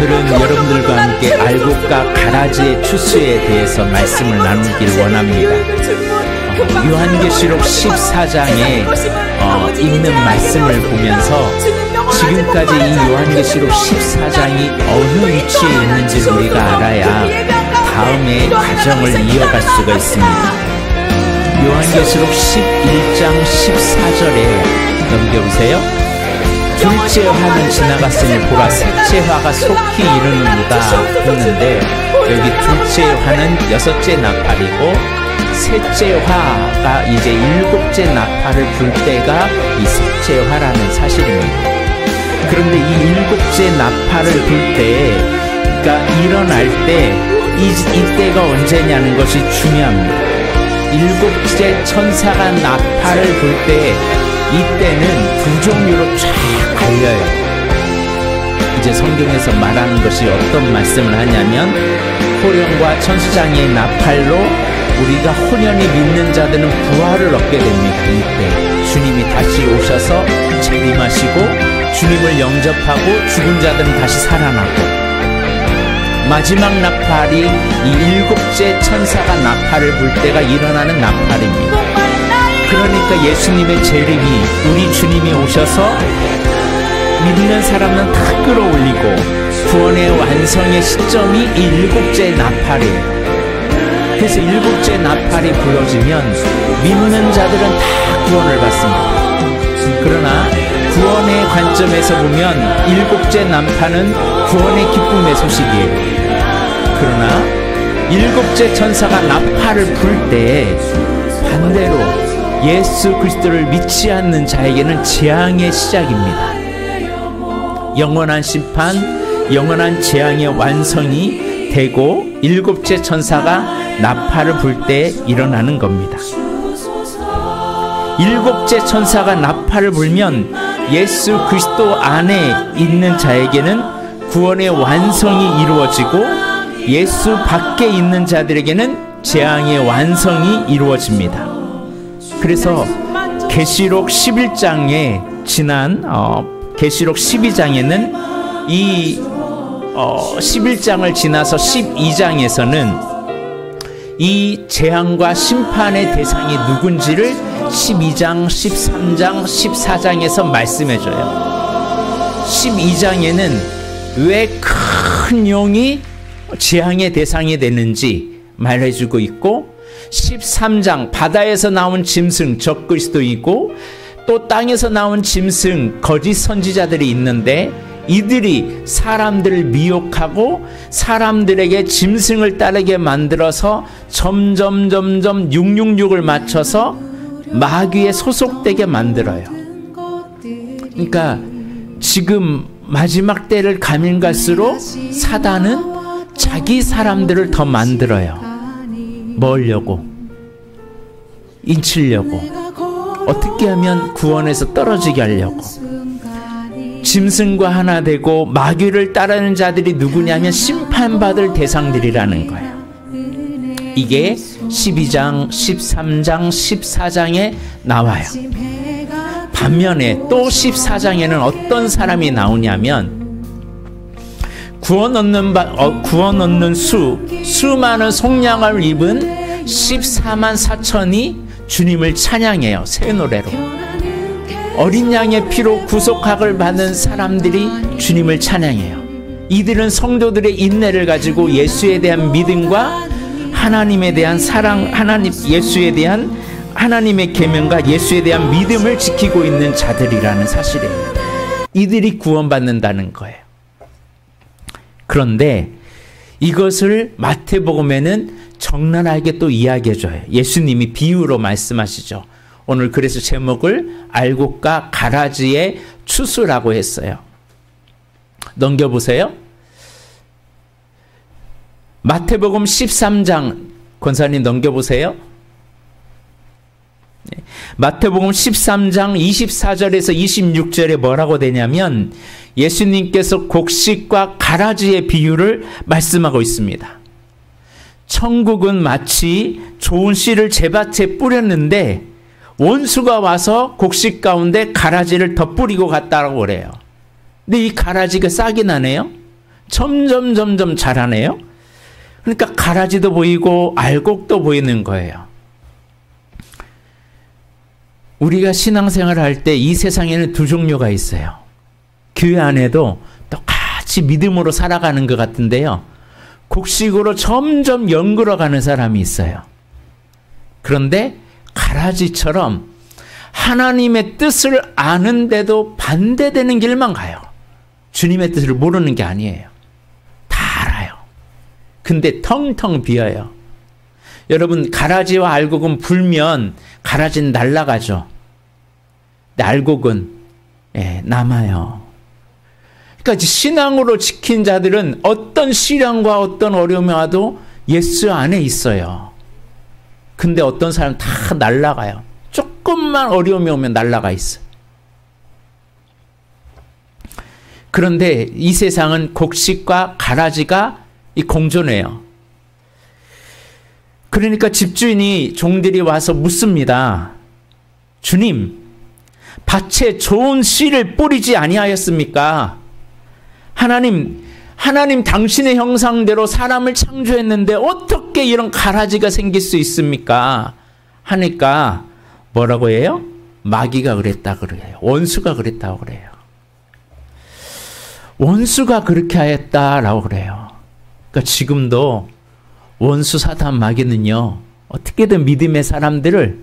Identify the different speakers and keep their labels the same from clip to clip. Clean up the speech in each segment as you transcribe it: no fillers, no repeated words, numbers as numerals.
Speaker 1: 오늘은 여러분들과 함께 알곡과 가라지의 추수에 대해서 말씀을 나누길 원합니다. 요한계시록 14장에 있는 말씀을 보면서 지금까지 이 요한계시록 14장이 어느 위치에 있는지 우리가 알아야 다음의 과정을 이어갈 수가 있습니다. 요한계시록 11장 14절에 넘겨보세요. 둘째 화는 지나갔으니 보라 셋째 화가 속히 이르는도다 했는데, 여기 둘째 화는 여섯째 나팔이고 셋째 화가 이제 일곱째 나팔을 불 때가 이 셋째 화라는 사실입니다. 그런데 이 일곱째 나팔을 불 때, 그러니까 일어날 때 이때가 언제냐는 것이 중요합니다. 일곱째 천사가 나팔을 불 때 이때는 두 종류로 쫙 갈려요. 이제 성경에서 말하는 것이 어떤 말씀을 하냐면, 호령과 천수장의 나팔로 우리가 혼연히 믿는 자들은 부활을 얻게 됩니다. 이때 주님이 다시 오셔서 재림하시고 주님을 영접하고 죽은 자들은 다시 살아나고, 마지막 나팔이 이 일곱째 천사가 나팔을 불 때가 일어나는 나팔입니다. 그러니까 예수님의 재림이, 우리 주님이 오셔서 믿는 사람은 다 끌어올리고 구원의 완성의 시점이 이 일곱째 나팔이에요. 그래서 일곱째 나팔이 불어지면 믿는 자들은 다 구원을 받습니다. 그러나 구원의 관점에서 보면 일곱째 나팔은 구원의 기쁨의 소식이에요. 그러나 일곱째 천사가 나팔을 불 때 반대로 예수 그리스도를 믿지 않는 자에게는 재앙의 시작입니다. 영원한 심판, 영원한 재앙의 완성이 되고 일곱째 천사가 나팔을 불 때 일어나는 겁니다. 일곱째 천사가 나팔을 불면 예수 그리스도 안에 있는 자에게는 구원의 완성이 이루어지고, 예수 밖에 있는 자들에게는 재앙의 완성이 이루어집니다. 그래서 계시록 11장에 지난 계시록 12장에는 이 11장을 지나서 12장에서는 이 재앙과 심판의 대상이 누군지를 12장, 13장, 14장에서 말씀해줘요. 12장에는 왜 큰 용이 재앙의 대상이 되는지 말해주고 있고, 13장 바다에서 나온 짐승 적그리스도이고 또 땅에서 나온 짐승 거짓 선지자들이 있는데, 이들이 사람들을 미혹하고 사람들에게 짐승을 따르게 만들어서 점점 666을 맞춰서 마귀에 소속되게 만들어요. 그러니까 지금 마지막 때를 가면 갈수록 사단은 자기 사람들을 더 만들어요. 뭐려고? 인치려고. 어떻게 하면 구원에서 떨어지게 하려고. 짐승과 하나 되고 마귀를 따르는 자들이 누구냐면 심판받을 대상들이라는 거예요. 이게 12장, 13장, 14장에 나와요. 반면에 또 14장에는 어떤 사람이 나오냐면, 구원 얻는 수많은 속량을 입은 14만 4천이 주님을 찬양해요. 새 노래로. 어린 양의 피로 구속학을 받은 사람들이 주님을 찬양해요. 이들은 성도들의 인내를 가지고 예수에 대한 믿음과 하나님에 대한 사랑, 예수에 대한 하나님의 계명과 예수에 대한 믿음을 지키고 있는 자들이라는 사실이에요. 이들이 구원받는다는 거예요. 그런데 이것을 마태복음에는 적나라하게 또 이야기해줘요. 예수님이 비유로 말씀하시죠. 오늘 그래서 제목을 알곡과 가라지의 추수라고 했어요. 넘겨보세요. 마태복음 13장, 권사님 넘겨보세요. 마태복음 13장 24절에서 26절에 뭐라고 되냐면, 예수님께서 곡식과 가라지의 비유를 말씀하고 있습니다. 천국은 마치 좋은 씨를 제밭에 뿌렸는데 원수가 와서 곡식 가운데 가라지를 더 뿌리고 갔다고 그래요. 근데 이 가라지가 싹이 나네요. 점점 자라네요. 그러니까 가라지도 보이고 알곡도 보이는 거예요. 우리가 신앙생활을 할 때 이 세상에는 두 종류가 있어요. 교회 안에도 똑같이 믿음으로 살아가는 것 같은데요. 곡식으로 점점 연그러가는 사람이 있어요. 그런데 가라지처럼 하나님의 뜻을 아는데도 반대되는 길만 가요. 주님의 뜻을 모르는 게 아니에요. 다 알아요. 근데 텅텅 비어요. 여러분, 가라지와 알곡은 불면 가라지는 날아가죠. 근데 알곡은 남아요. 그러니까 신앙으로 지킨 자들은 어떤 시련과 어떤 어려움이 와도 예수 안에 있어요. 근데 어떤 사람은 다 날아가요. 조금만 어려움이 오면 날아가 있어요. 그런데 이 세상은 곡식과 가라지가 공존해요. 그러니까 집주인이 종들이 와서 묻습니다. 주님, 밭에 좋은 씨를 뿌리지 아니하였습니까? 하나님 당신의 형상대로 사람을 창조했는데 어떻게 이런 가라지가 생길 수 있습니까? 하니까 뭐라고 해요? 마귀가 그랬다 그래요. 원수가 그랬다고 그래요. 원수가 그렇게 하였다라고 그래요. 그러니까 지금도 원수 사탄 마귀는요, 어떻게든 믿음의 사람들을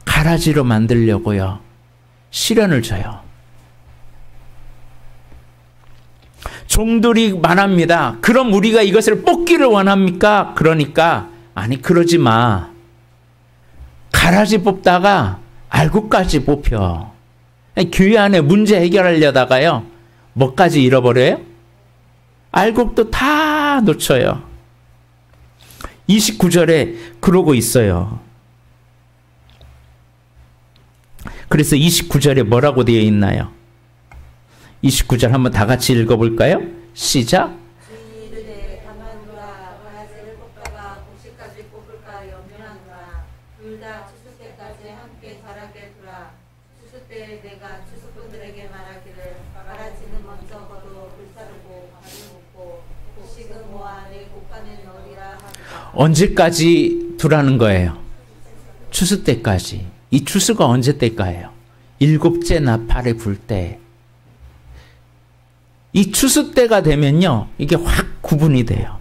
Speaker 1: 가라지로 만들려고요, 시련을 줘요. 종들이 말합니다. 그럼 우리가 이것을 뽑기를 원합니까? 그러니까 아니, 그러지 마. 가라지 뽑다가 알곡까지 뽑혀. 교회 안에 문제 해결하려다가요, 뭐까지 잃어버려요? 알곡도 다 놓쳐요. 29절에 그러고 있어요. 그래서 29절에 뭐라고 되어 있나요? 29절 한번 다 같이 읽어볼까요? 시작.
Speaker 2: 주인이 이르되 가만두라. 가라지를 뽑다가 곡식까지 뽑을까 염려하노라. 둘 다 추수 때까지 함께 자라게 두라. 추수 때에 내가 추수꾼들에게 말하기를 가라지는 먼저 거두어 불사르고 가를 묻고 곡식은 모아 내 곡간에 넣으리라 하리라.
Speaker 1: 언제까지 두라는 거예요? 추수 때까지. 이 추수가 언제 때까예요? 7째 나팔에 불 때. 이 추수 때가 되면요, 이게 확 구분이 돼요.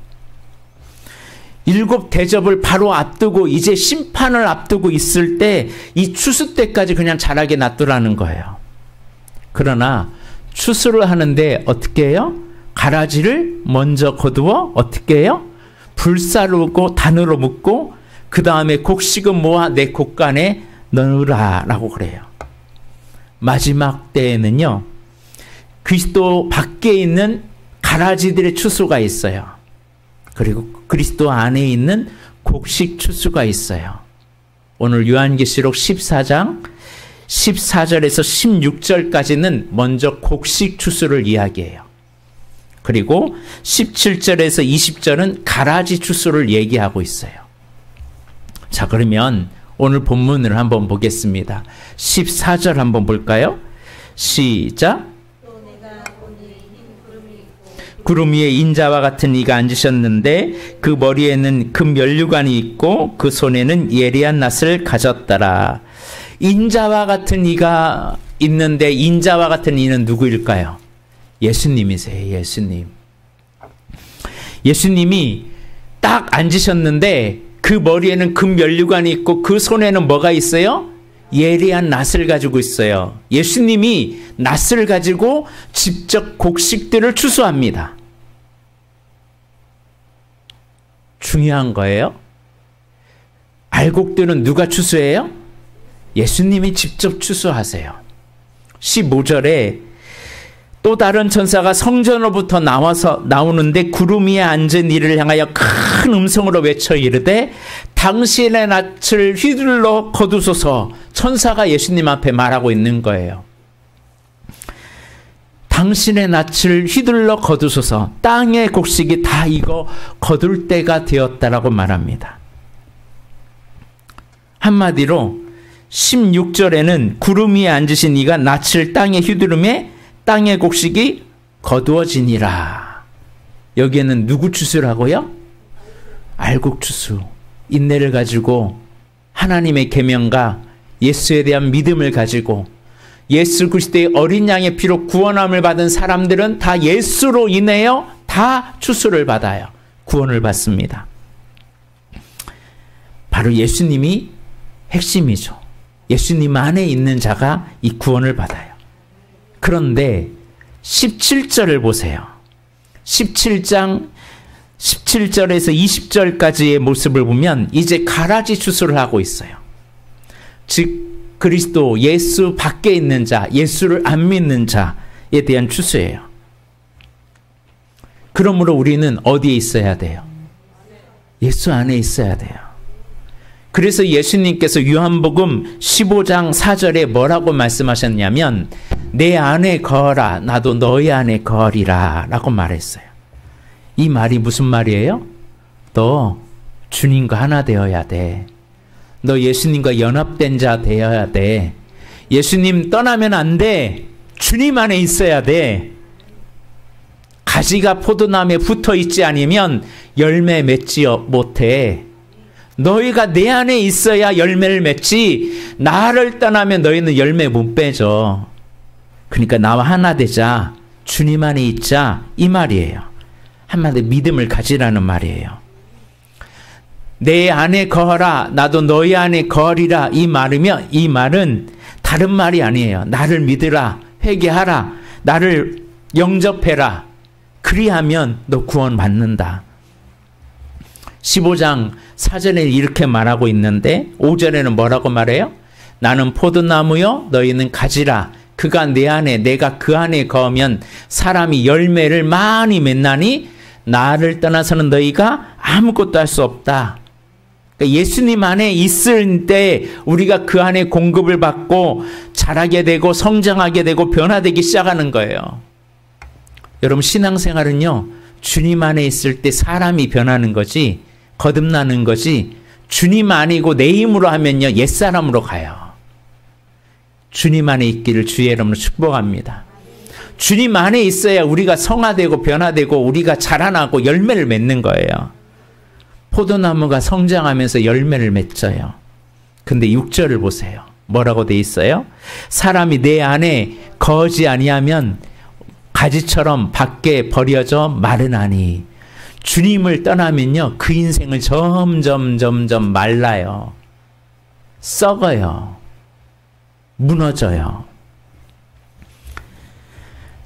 Speaker 1: 7 대접을 바로 앞두고 이제 심판을 앞두고 있을 때 이 추수 때까지 그냥 자라게 놔두라는 거예요. 그러나 추수를 하는데 어떻게 해요? 가라지를 먼저 거두어 어떻게 해요? 불사르고 단으로 묶고 그 다음에 곡식은 모아 내 곡간에 넣으라 라고 그래요. 마지막 때에는요, 그리스도 밖에 있는 가라지들의 추수가 있어요. 그리고 그리스도 안에 있는 곡식 추수가 있어요. 오늘 요한계시록 14장 14절에서 16절까지는 먼저 곡식 추수를 이야기해요. 그리고 17절에서 20절은 가라지 추수를 얘기하고 있어요. 자, 그러면 오늘 본문을 한번 보겠습니다. 14절 한번 볼까요? 시작. 구름 위에 인자와 같은 이가 앉으셨는데 그 머리에는 금 면류관이 있고 그 손에는 예리한 낫을 가졌더라. 인자와 같은 이가 있는데 인자와 같은 이는 누구일까요? 예수님이세요. 예수님. 예수님이 딱 앉으셨는데 그 머리에는 금 면류관이 있고 그 손에는 뭐가 있어요? 예리한 낫을 가지고 있어요. 예수님이 낫을 가지고 직접 곡식들을 추수합니다. 중요한 거예요. 알곡들은 누가 추수해요? 예수님이 직접 추수하세요. 15절에 또 다른 천사가 성전으로부터 나오는데 구름 위에 앉은 이를 향하여 큰 음성으로 외쳐 이르되 당신의 낯을 휘둘러 거두소서. 천사가 예수님 앞에 말하고 있는 거예요. 당신의 낯을 휘둘러 거두소서. 땅의 곡식이 다 익어 거둘 때가 되었다라고 말합니다. 한마디로 16절에는 구름 위에 앉으신 이가 낯을 땅에 휘두르매 땅의 곡식이 거두어지니라. 여기에는 누구 추수라고요? 알곡 추수. 인내를 가지고 하나님의 계명과 예수에 대한 믿음을 가지고 예수 그리스도의 어린 양의 피로 구원함을 받은 사람들은 다 예수로 인하여 다 추수를 받아요. 구원을 받습니다. 바로 예수님이 핵심이죠. 예수님 안에 있는 자가 이 구원을 받아요. 그런데 17절을 보세요. 17장 17절에서 20절까지의 모습을 보면 이제 가라지 추수를 하고 있어요. 즉 그리스도 예수 밖에 있는 자, 예수를 안 믿는 자에 대한 추수예요. 그러므로 우리는 어디에 있어야 돼요? 예수 안에 있어야 돼요. 그래서 예수님께서 요한복음 15장 4절에 뭐라고 말씀하셨냐면 내 안에 거하라 나도 너희 안에 거하리라 라고 말했어요. 이 말이 무슨 말이에요? 너 주님과 하나 되어야 돼. 너 예수님과 연합된 자 되어야 돼. 예수님 떠나면 안 돼. 주님 안에 있어야 돼. 가지가 포도나무에 붙어 있지 않으면 열매 맺지 못해. 너희가 내 안에 있어야 열매를 맺지 나를 떠나면 너희는 열매 못 맺어. 그러니까 나와 하나 되자. 주님 안에 있자. 이 말이에요. 한마디 믿음을 가지라는 말이에요. 내 안에 거하라 나도 너희 안에 거하리라 이 말은 다른 말이 아니에요. 나를 믿으라. 회개하라. 나를 영접해라. 그리하면 너 구원 받는다. 15장 4절에 이렇게 말하고 있는데 5절에는 뭐라고 말해요? 나는 포도나무요 너희는 가지라. 그가 내 안에 내가 그 안에 거하면 사람이 열매를 많이 맺나니 나를 떠나서는 너희가 아무것도 할 수 없다. 그러니까 예수님 안에 있을 때 우리가 그 안에 공급을 받고 자라게 되고 성장하게 되고 변화되기 시작하는 거예요. 여러분 신앙생활은요. 주님 안에 있을 때 사람이 변하는 거지 거듭나는 거지 주님 아니고 내 힘으로 하면요. 옛사람으로 가요. 주님 안에 있기를 주의 이름으로 축복합니다. 주님 안에 있어야 우리가 성화되고 변화되고 우리가 자라나고 열매를 맺는 거예요. 포도나무가 성장하면서 열매를 맺어요. 근데 6절을 보세요. 뭐라고 돼 있어요? 사람이 내 안에 거하지 아니하면 가지처럼 밖에 버려져 마르나니. 주님을 떠나면요. 그 인생을 점점 말라요. 썩어요. 무너져요.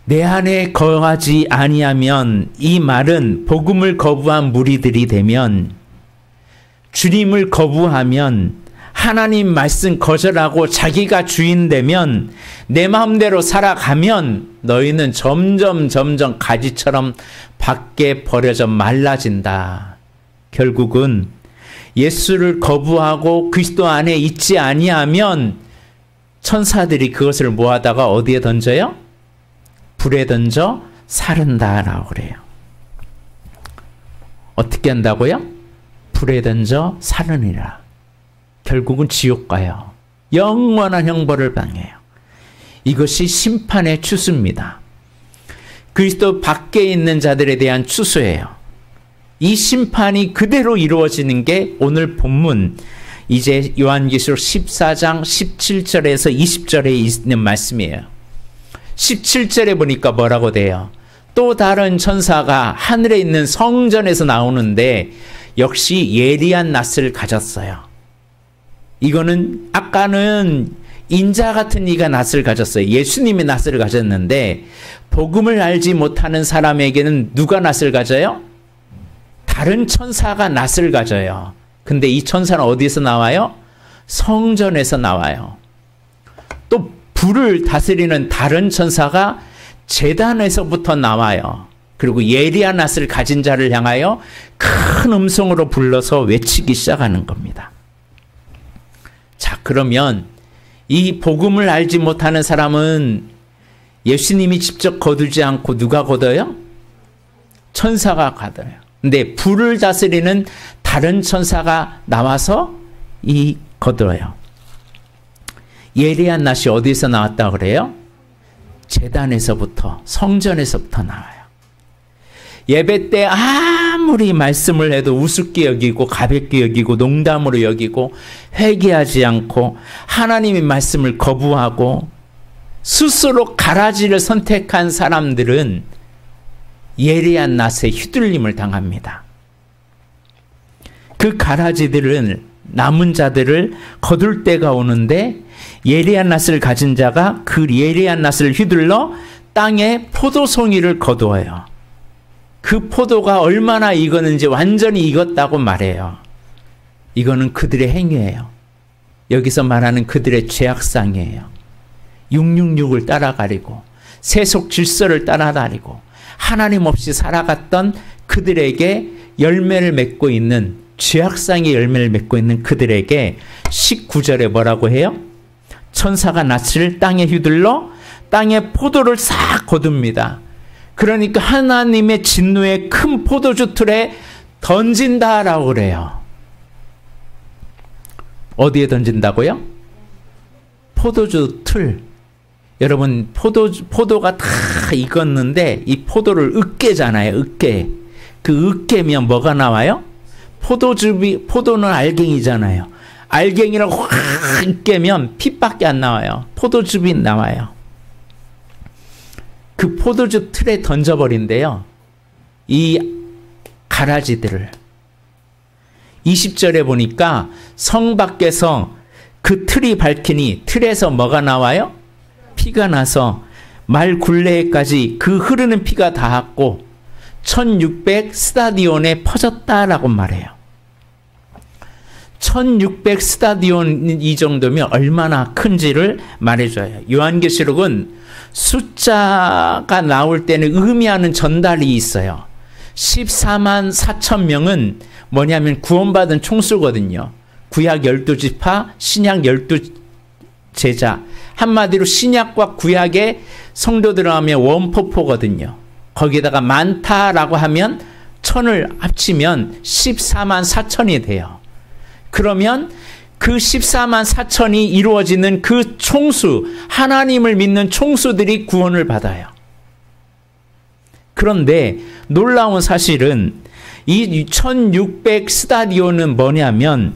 Speaker 1: 내 안에 거하지 아니하면 이 말은 복음을 거부한 무리들이 되면 주님을 거부하면 하나님 말씀 거절하고 자기가 주인 되면 내 마음대로 살아가면 너희는 점점 가지처럼 밖에 버려져 말라진다. 결국은 예수를 거부하고 그리스도 안에 있지 아니하면 천사들이 그것을 모아다가 어디에 던져요? 불에 던져 사른다라고 그래요. 어떻게 한다고요? 불에 던져 사르니라. 결국은 지옥 가요. 영원한 형벌을 당해요. 이것이 심판의 추수입니다. 그리스도 밖에 있는 자들에 대한 추수예요. 이 심판이 그대로 이루어지는 게 오늘 본문 이제 요한계시록 14장 17절에서 20절에 있는 말씀이에요. 17절에 보니까 뭐라고 돼요? 또 다른 천사가 하늘에 있는 성전에서 나오는데 역시 예리한 낫을 가졌어요. 이거는 아까는 인자 같은 이가 낫을 가졌어요. 예수님의 낫을 가졌는데 복음을 알지 못하는 사람에게는 누가 낫을 가져요? 다른 천사가 낫을 가져요. 근데 이 천사는 어디에서 나와요? 성전에서 나와요. 또 불을 다스리는 다른 천사가 제단에서부터 나와요. 그리고 예리한 낫을 가진 자를 향하여 큰 음성으로 불러서 외치기 시작하는 겁니다. 자, 그러면 이 복음을 알지 못하는 사람은 예수님이 직접 거두지 않고 누가 거둬요? 천사가 거둬요. 근데 불을 다스리는 다른 천사가 나와서 거둬요. 예리한 낫이 어디서 나왔다고 그래요? 제단에서부터 성전에서부터 나와요. 예배 때 아무리 말씀을 해도 우습게 여기고 가볍게 여기고 농담으로 여기고 회개하지 않고 하나님의 말씀을 거부하고 스스로 가라지를 선택한 사람들은 예리한 낫에 휘둘림을 당합니다. 그 가라지들은 남은 자들을 거둘 때가 오는데 예리한 낫을 가진 자가 그 예리한 낫을 휘둘러 땅에 포도송이를 거두어요. 그 포도가 얼마나 익었는지 완전히 익었다고 말해요. 이거는 그들의 행위예요. 여기서 말하는 그들의 죄악상이에요. 666을 따라가리고 세속 질서를 따라다니고 하나님 없이 살아갔던 그들에게 열매를 맺고 있는 죄악상의 열매를 맺고 있는 그들에게 19절에 뭐라고 해요? 천사가 낫을 땅에 휘둘러 땅에 포도를 싹 거둡니다. 그러니까 하나님의 진노의 큰 포도주 틀에 던진다라고 그래요. 어디에 던진다고요? 포도주 틀. 여러분 포도가 다 익었는데 이 포도를 으깨잖아요. 으깨. 그 으깨면 뭐가 나와요? 포도는 알갱이잖아요. 알갱이를 확 으깨면 핏밖에 안 나와요. 포도즙이 나와요. 그 포도주 틀에 던져버린대요. 이 가라지들을. 20절에 보니까 성 밖에서 그 틀이 밝히니 틀에서 뭐가 나와요? 피가 나서 말 굴레까지 그 흐르는 피가 닿았고 1600 스타디온에 퍼졌다라고 말해요. 1600 스타디온 이 정도면 얼마나 큰지를 말해줘요. 요한계시록은 숫자가 나올 때는 의미하는 전달이 있어요. 14만 4천 명은 뭐냐면 구원받은 총수거든요. 구약 12지파, 신약 12제자. 한마디로 신약과 구약의 성도들 하면 원포포거든요. 거기다가 많다라고 하면 천을 합치면 14만 4천이 돼요. 그러면 그 14만 4천이 이루어지는 그 총수, 하나님을 믿는 총수들이 구원을 받아요. 그런데 놀라운 사실은 이 1600 스타디온은 뭐냐면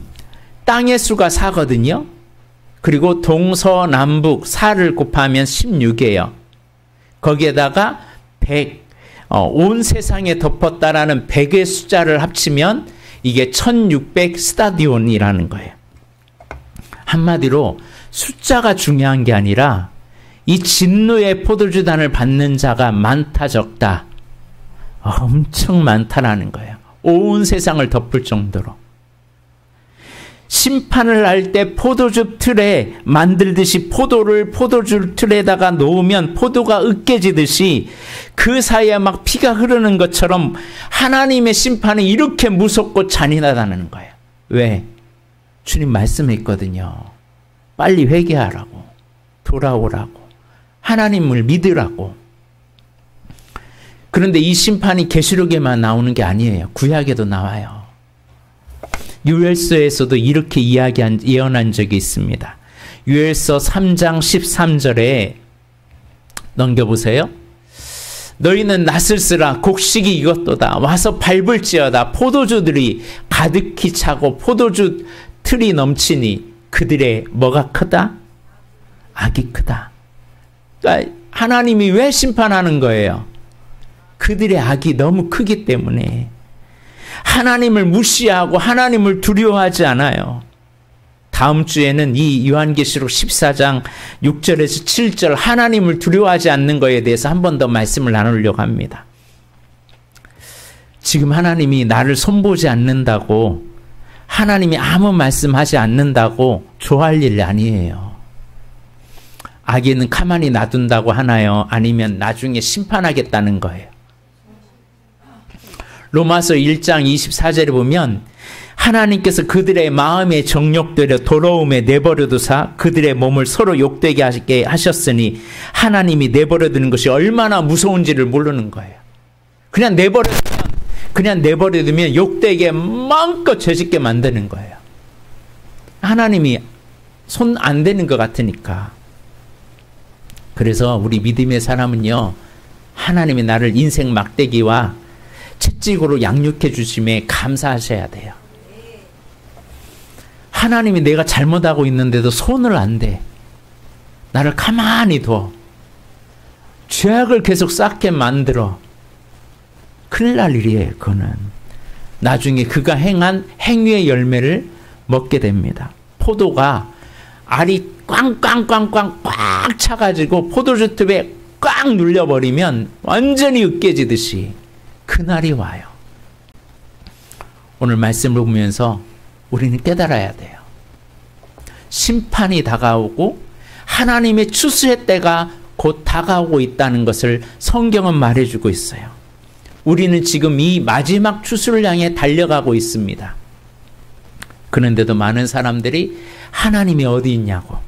Speaker 1: 땅의 수가 4거든요. 그리고 동서남북 4를 곱하면 16이에요. 거기에다가 100, 온 세상에 덮었다라는 100의 숫자를 합치면 이게 1600 스타디온이라는 거예요. 한마디로 숫자가 중요한 게 아니라 이 진노의 포도주단을 받는 자가 많다 적다. 엄청 많다라는 거예요. 온 세상을 덮을 정도로. 심판을 할 때 포도주 틀에 만들듯이 포도를 포도주 틀에다가 놓으면 포도가 으깨지듯이 그 사이에 막 피가 흐르는 것처럼 하나님의 심판이 이렇게 무섭고 잔인하다는 거예요. 왜? 주님 말씀했거든요. 빨리 회개하라고. 돌아오라고. 하나님을 믿으라고. 그런데 이 심판이 계시록에만 나오는 게 아니에요. 구약에도 나와요. 요엘서에서도 이렇게 예언한 적이 있습니다. 요엘서 3장 13절에 넘겨보세요. 너희는 낫을 쓰라. 곡식이 익었도다. 와서 밟을지어다. 포도주들이 가득히 차고 포도주 틀이 넘치니 그들의 뭐가 크다? 악이 크다. 그러니까 하나님이 왜 심판하는 거예요? 그들의 악이 너무 크기 때문에. 하나님을 무시하고 하나님을 두려워하지 않아요. 다음 주에는 이 요한계시록 14장 6절에서 7절 하나님을 두려워하지 않는 것에 대해서 한 번 더 말씀을 나누려고 합니다. 지금 하나님이 나를 손보지 않는다고, 하나님이 아무 말씀하지 않는다고 좋아할 일 아니에요. 악인은 가만히 놔둔다고 하나요? 아니면 나중에 심판하겠다는 거예요. 로마서 1장 24절에 보면 하나님께서 그들의 마음에 정욕되려 더러움에 내버려 두사 그들의 몸을 서로 욕되게 하게 하셨으니 하나님이 내버려 두는 것이 얼마나 무서운지를 모르는 거예요. 그냥 내버려 두면 욕되게 마음껏 죄짓게 만드는 거예요. 하나님이 손 안 대는 것 같으니까. 그래서 우리 믿음의 사람은요, 하나님이 나를 인생 막대기와 채찍으로 양육해 주심에 감사하셔야 돼요. 하나님이 내가 잘못하고 있는데도 손을 안 대. 나를 가만히 둬. 죄악을 계속 쌓게 만들어. 큰일 날 일이에요. 그거는. 나중에 그가 행한 행위의 열매를 먹게 됩니다. 포도가 알이 꽝꽝꽝꽝 꽉 차가지고 포도주 즙에 꽉 눌려버리면 완전히 으깨지듯이 그날이 와요. 오늘 말씀을 보면서 우리는 깨달아야 돼요. 심판이 다가오고 하나님의 추수의 때가 곧 다가오고 있다는 것을 성경은 말해주고 있어요. 우리는 지금 이 마지막 추수를 향해 달려가고 있습니다. 그런데도 많은 사람들이 하나님이 어디 있냐고,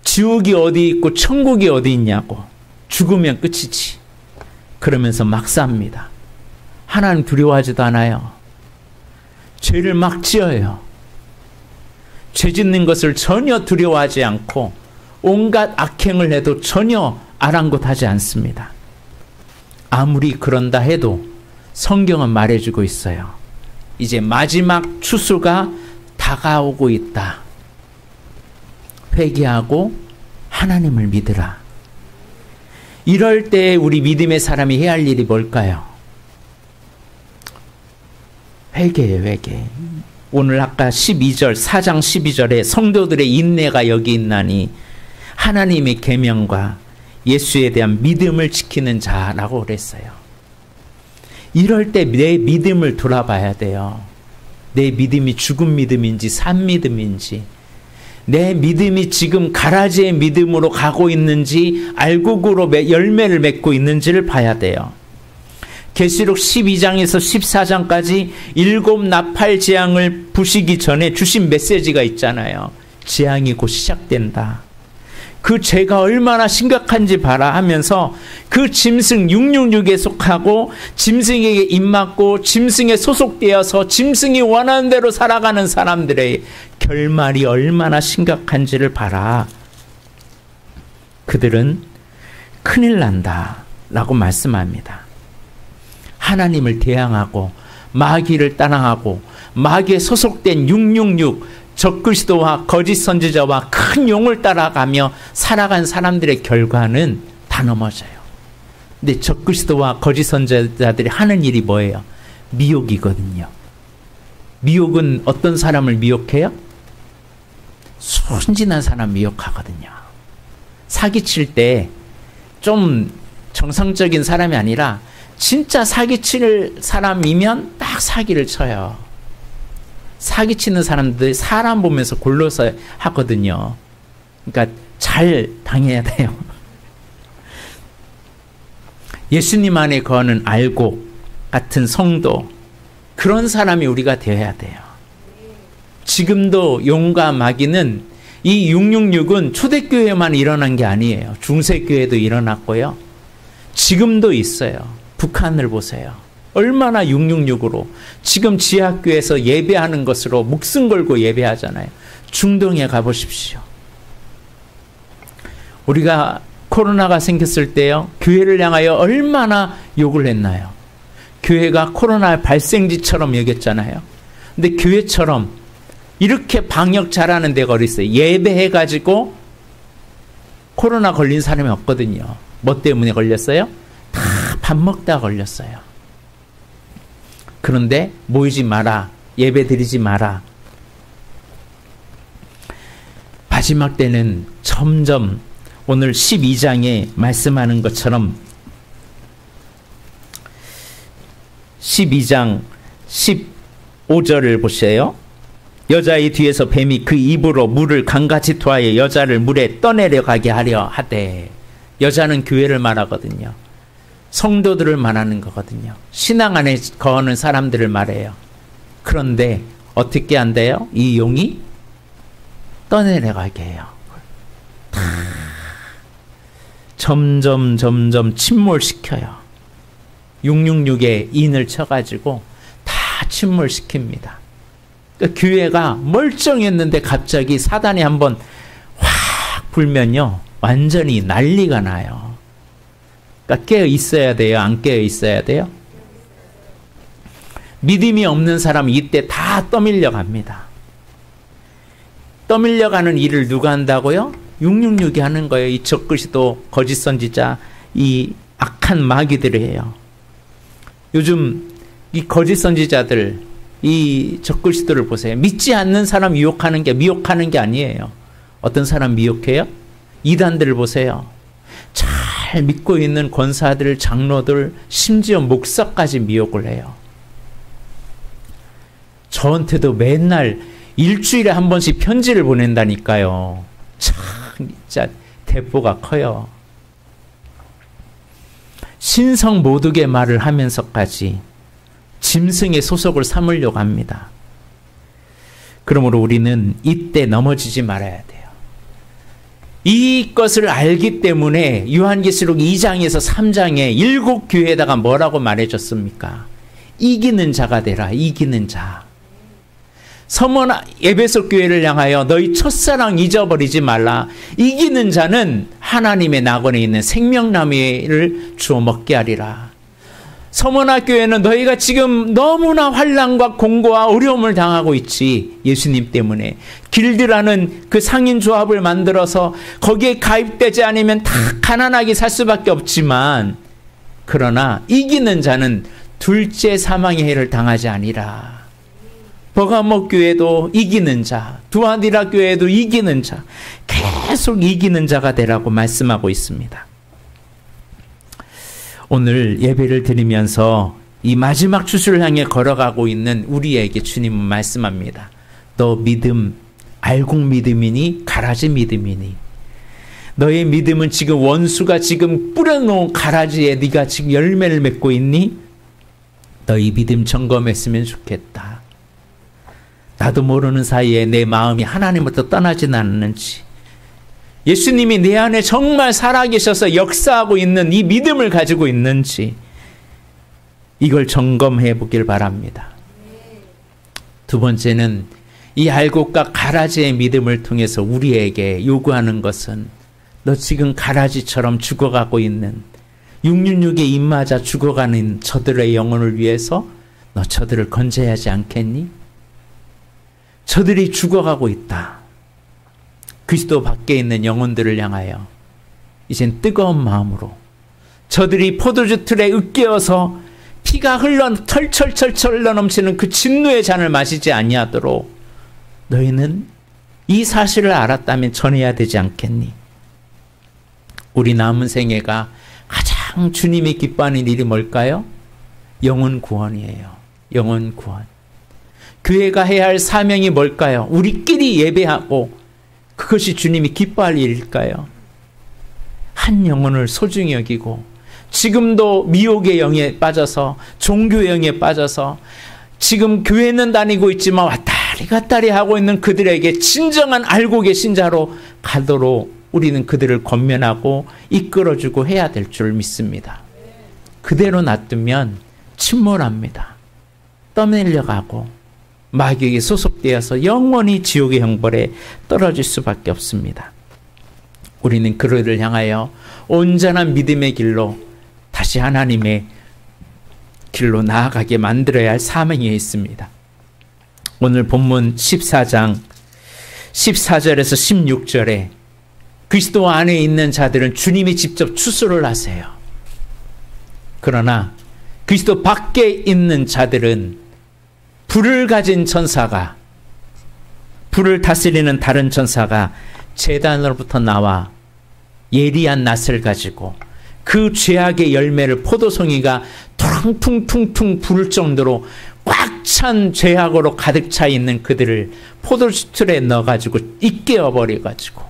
Speaker 1: 지옥이 어디 있고 천국이 어디 있냐고, 죽으면 끝이지 그러면서 막 삽니다. 하나님 두려워하지도 않아요. 죄를 막 지어요. 죄 짓는 것을 전혀 두려워하지 않고 온갖 악행을 해도 전혀 아랑곳하지 않습니다. 아무리 그런다 해도 성경은 말해주고 있어요. 이제 마지막 추수가 다가오고 있다. 회개하고 하나님을 믿으라. 이럴 때 우리 믿음의 사람이 해야 할 일이 뭘까요? 회개예요, 회개. 오늘 아까 12절, 4장 12절에 성도들의 인내가 여기 있나니 하나님의 계명과 예수에 대한 믿음을 지키는 자라고 그랬어요. 이럴 때 내 믿음을 돌아봐야 돼요. 내 믿음이 죽은 믿음인지 산 믿음인지, 내 믿음이 지금 가라지의 믿음으로 가고 있는지 알곡으로 열매를 맺고 있는지를 봐야 돼요. 계시록 12장에서 14장까지 7 나팔 재앙을 부시기 전에 주신 메시지가 있잖아요. 재앙이 곧 시작된다. 그 죄가 얼마나 심각한지 봐라 하면서 그 짐승 666에 속하고 짐승에게 입맞고 짐승에 소속되어서 짐승이 원하는 대로 살아가는 사람들의 결말이 얼마나 심각한지를 봐라. 그들은 큰일 난다 라고 말씀합니다. 하나님을 대항하고 마귀를 따라하고 마귀에 소속된 666 적그리스도와 거짓 선지자와 큰 용을 따라가며 살아간 사람들의 결과는 다 넘어져요. 근데 적그리스도와 거짓 선지자들이 하는 일이 뭐예요? 미혹이거든요. 미혹은 어떤 사람을 미혹해요? 순진한 사람 미혹하거든요. 사기칠 때 좀 정상적인 사람이 아니라 진짜 사기칠 사람이면 딱 사기를 쳐요. 사기치는 사람들 사람 보면서 골라서 하거든요. 그러니까 잘 당해야 돼요. 예수님 안에 거하는 알곡 같은 성도, 그런 사람이 우리가 되어야 돼요. 지금도 용과 마귀는, 이 666은 초대교회만 일어난 게 아니에요. 중세교회도 일어났고요. 지금도 있어요. 북한을 보세요. 얼마나 666으로 지금 지하교에서 예배하는 것으로 목숨 걸고 예배하잖아요. 중동에 가보십시오. 우리가 코로나가 생겼을 때요, 교회를 향하여 얼마나 욕을 했나요? 교회가 코로나 발생지처럼 여겼잖아요. 근데 교회처럼 이렇게 방역 잘하는 데가 어디 있어요? 예배해가지고 코로나 걸린 사람이 없거든요. 뭐 때문에 걸렸어요? 다 밥 먹다 걸렸어요. 그런데 모이지 마라, 예배 드리지 마라. 마지막 때는 점점 오늘 12장에 말씀하는 것처럼 12장 15절을 보세요. 여자의 뒤에서 뱀이 그 입으로 물을 강같이 토하여 여자를 물에 떠내려가게 하려 하되, 여자는 교회를 말하거든요. 성도들을 말하는 거거든요. 신앙 안에 거하는 사람들을 말해요. 그런데 어떻게 한대요? 이 용이 떠내려가게 해요. 점점 침몰시켜요. 666에 인을 쳐가지고 다 침몰시킵니다. 그러니까 교회가 멀쩡했는데 갑자기 사단이 한번 확 불면요, 완전히 난리가 나요. 그러니까 깨어 있어야 돼요? 안 깨어 있어야 돼요? 믿음이 없는 사람은 이때 다 떠밀려 갑니다. 떠밀려가는 일을 누가 한다고요? 666이 하는 거예요. 이 적그리스도, 거짓 선지자, 이 악한 마귀들이에요. 요즘 이 거짓 선지자들, 이 적그리스도를 보세요. 믿지 않는 사람 미혹하는 게 아니에요. 어떤 사람 미혹해요? 이단들을 보세요. 잘 믿고 있는 권사들, 장로들, 심지어 목사까지 미혹을 해요. 저한테도 맨날 일주일에 한 번씩 편지를 보낸다니까요. 참 진짜 대포가 커요. 신성 모독의 말을 하면서까지 짐승의 소속을 삼으려고 합니다. 그러므로 우리는 이때 넘어지지 말아야 돼요. 이것을 알기 때문에 요한계시록 2장에서 3장에 7교회에다가 뭐라고 말해줬습니까? 이기는 자가 되라. 이기는 자. 서머나 에베소 교회를 향하여 너희 첫사랑 잊어버리지 말라. 이기는 자는 하나님의 낙원에 있는 생명나무를 주어 먹게 하리라. 서머나 교회는 너희가 지금 너무나 환난과 공고와 어려움을 당하고 있지. 예수님 때문에 길드라는 그 상인조합을 만들어서 거기에 가입되지 않으면 다 가난하게 살 수밖에 없지만, 그러나 이기는 자는 둘째 사망의 해를 당하지 아니라. 버가모 교회도 이기는 자, 두아디라 교회도 이기는 자, 계속 이기는 자가 되라고 말씀하고 있습니다. 오늘 예배를 드리면서 이 마지막 추수를 향해 걸어가고 있는 우리에게 주님은 말씀합니다. 너 믿음, 알곡 믿음이니 가라지 믿음이니? 너의 믿음은 지금 원수가 지금 뿌려놓은 가라지에 네가 지금 열매를 맺고 있니? 너희 믿음 점검했으면 좋겠다. 나도 모르는 사이에 내 마음이 하나님부터 떠나지는 않는지, 예수님이 내 안에 정말 살아계셔서 역사하고 있는 이 믿음을 가지고 있는지, 이걸 점검해 보길 바랍니다. 두 번째는 이 알곡과 가라지의 믿음을 통해서 우리에게 요구하는 것은, 너 지금 가라지처럼 죽어가고 있는 666에 입맞아 죽어가는 저들의 영혼을 위해서 너 저들을 건져야 하지 않겠니? 저들이 죽어가고 있다. 그리스도 밖에 있는 영혼들을 향하여 이젠 뜨거운 마음으로, 저들이 포도주 틀에 으깨어서 피가 철철철철 흘러넘치는 그 진노의 잔을 마시지 아니하도록 너희는 이 사실을 알았다면 전해야 되지 않겠니? 우리 남은 생애가 가장 주님이 기뻐하는 일이 뭘까요? 영혼 구원이에요. 영혼 구원. 교회가 해야 할 사명이 뭘까요? 우리끼리 예배하고 그것이 주님이 기뻐할 일일까요? 한 영혼을 소중히 여기고, 지금도 미혹의 영에 빠져서, 종교의 영에 빠져서 지금 교회는 다니고 있지만 왔다리 갔다리 하고 있는 그들에게 진정한 알곡의 신자로 가도록 우리는 그들을 권면하고 이끌어주고 해야 될 줄 믿습니다. 그대로 놔두면 침몰합니다. 떠밀려가고 마귀에게 소속되어서 영원히 지옥의 형벌에 떨어질 수밖에 없습니다. 우리는 그들을 향하여 온전한 믿음의 길로, 다시 하나님의 길로 나아가게 만들어야 할 사명이 있습니다. 오늘 본문 14장 14절에서 16절에 그리스도 안에 있는 자들은 주님이 직접 추수를 하세요. 그러나 그리스도 밖에 있는 자들은 불을 가진 천사가, 불을 다스리는 다른 천사가 제단으로부터 나와 예리한 낫을 가지고 그 죄악의 열매를 포도송이가 퉁퉁퉁퉁 부를 정도로 꽉 찬 죄악으로 가득 차 있는 그들을 포도주틀에 넣어가지고 이깨어버려가지고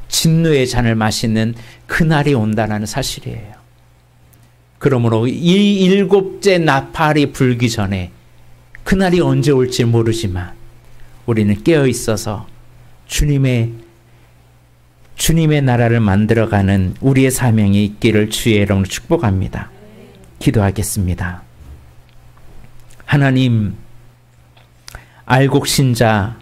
Speaker 1: 진노의 잔을 마시는 그날이 온다는 사실이에요. 그러므로 이 7째 나팔이 불기 전에, 그날이 언제 올지 모르지만 우리는 깨어 있어서 주님의 나라를 만들어가는 우리의 사명이 있기를 주의 이름으로 축복합니다. 기도하겠습니다. 하나님, 알곡 신자